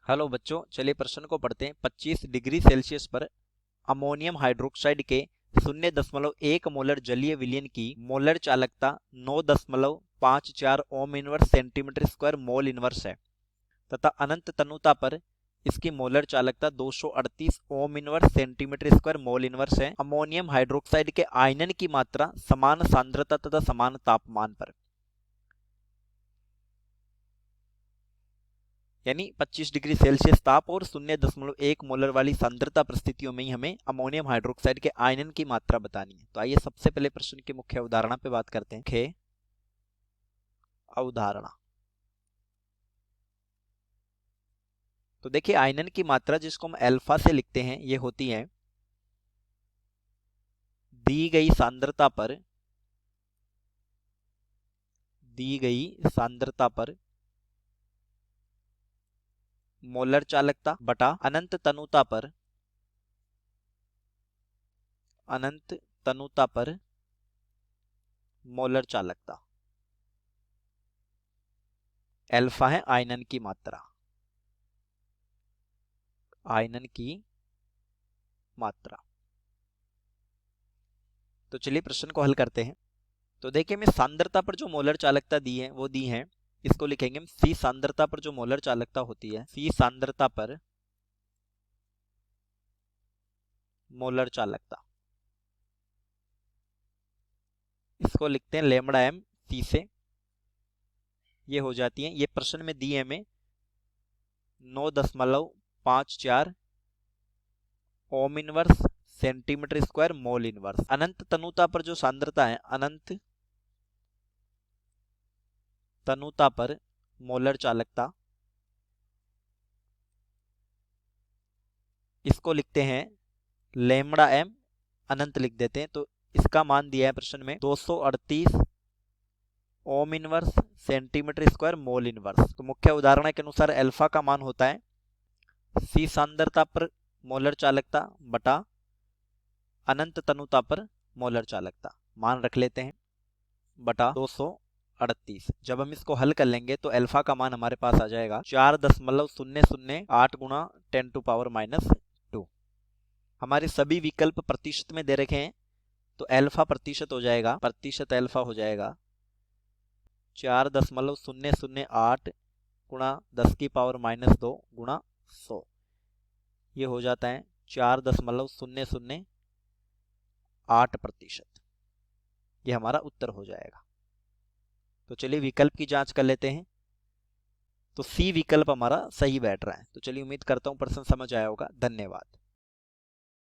Hello बच्चों, चलिए प्रश्न को पढ़ते हैं। 25 डिग्री सेल्सियस पर अमोनियम हाइड्रोक्साइड के 0.1 मोलर जलीय विलयन की मोलर चालकता 9.54 ohm inverse centimetre square mole inverse है तथा अनंत तनुता पर इसकी मोलर चालकता 238 ओम inverse centimetre square mole inverse है। अमोनियम हाइड्रोक्साइड के आयनन की मात्रा समान सांद्रता तथा समान तापमान पर, यानी 25 डिग्री सेल्सियस ताप और 0.1 मोलर वाली सांद्रता परिस्थितियों में ही हमें अमोनियम हाइड्रोक्साइड के आयनन की मात्रा बतानी है। तो आइए सबसे पहले प्रश्न की मुख्य अवधारणा पे बात करते हैं। मुख्य अवधारणा, तो देखिए आयनन की मात्रा जिसको हम अल्फा से लिखते हैं, ये होती है दी गई सांद्रता पर मोलर चालकता बटा अनंत तनुता पर मोलर चालकता। अल्फा है आयनन की मात्रा, तो चलिए प्रश्न को हल करते हैं। तो देखिए मैं सांद्रता पर जो मोलर चालकता दी है वो दी है, इसको लिखेंगे हम सी। सांद्रता पर जो मोलर चालकता होती है, सी सांद्रता पर मोलर चालकता, इसको लिखते हैं लेमड़ा एम सी से। ये हो जाती है, ये प्रश्न में दी है हमें 9.54 ohm inverse centimetre square mole inverse. अनंत तनुता पर जो सांद्रता है, अनंत तनुता पर मोलर चालकता, इसको लिखते हैं लेमड़ा एम, अनंत लिख देते हैं। तो इसका मान दिया है प्रश्न में 238 ओम inverse centimetre square mole inverse. तो मुख्य उदाहरण के अनुसार अल्फा का मान होता है सी सांद्रता पर मोलर चालकता बटा अनंत तनुता पर मोलर चालकता, मान रख लेते हैं बटा 238। जब हम इसको हल कर लेंगे तो अल्फा का मान हमारे पास आ जाएगा 4.008 गुणा 10⁻²। हमारे सभी विकल्प प्रतिशत में दे रखे हैं, तो अल्फा प्रतिशत हो जाएगा, प्रतिशत अल्फा हो जाएगा 4.008 गुणा 10⁻² गुणा 100। ये हो जाता है 4.008%। ये हमारा उत्तर हो जाएगा। तो चलिए विकल्प की जांच कर लेते हैं। तो सी विकल्प हमारा सही बैठ रहा है। तो चलिए उम्मीद करता हूं प्रश्न समझ आया होगा। धन्यवाद।